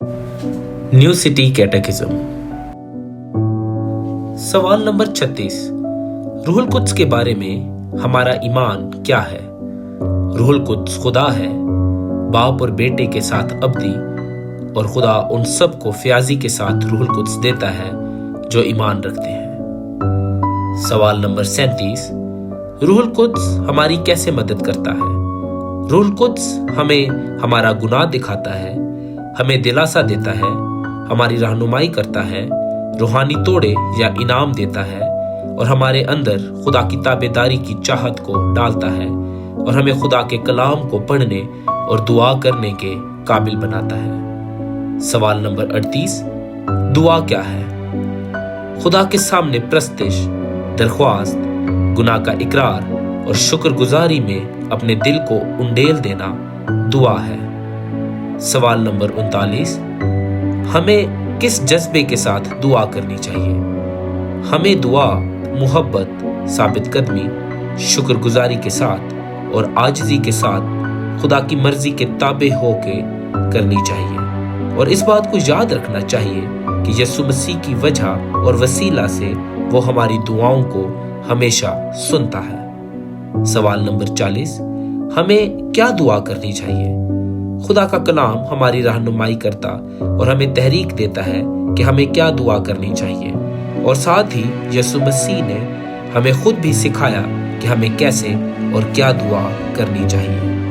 New city कैटेकिज्म। सवाल number 36। रूहुल Quds के बारे में हमारा ईमान क्या है? रूहुल कुद्स खुदा है, बाप और बेटे के साथ अब्दी, और खुदा उन सब को फ्याजी के साथ रूहुल कुद्स देता है जो ईमान रखते हैं। सवाल नंबर 37। रूहुल कुद्स हमारी कैसे मदद करता है? रूहुल कुद्स हमें हमारा गुनाह दिखाता है, हमें दिलासा देता है, हमारी रहनुमाई करता है, रूहानी तोड़े या इनाम देता है, और हमारे अंदर खुदा की ताबेदारी की चाहत को डालता है, और हमें खुदा के कलाम को पढ़ने और दुआ करने के काबिल बनाता है। सवाल नंबर 38। दुआ क्या है? खुदा के सामने प्रस्तिश, दरख्वास्त, गुनाह का इकरार और शुक्रगुजारी में अपने दिल को उंडेल देना दुआ है। सवाल नंबर 39। हमें किस जज्बे के साथ दुआ करनी चाहिए? हमें दुआ मुहब्बत, साबित कदमी, शुक्रगुजारी के साथ और आजिज़ी के साथ खुदा की मर्जी के ताबे होके करनी चाहिए, और इस बात को याद रखना चाहिए कि यीशु मसीह की वजह और वसीला से वो हमारी दुआओं को हमेशा सुनता है। सवाल नंबर 40। हमें क्या दुआ करनी चाहिए? खुदा का कलाम हमारी रहनुमाई करता और हमें तहरीक देता है कि हमें क्या दुआ करनी चाहिए, और साथ ही यीशु मसीह ने हमें खुद भी सिखाया कि हमें कैसे और क्या दुआ करनी चाहिए।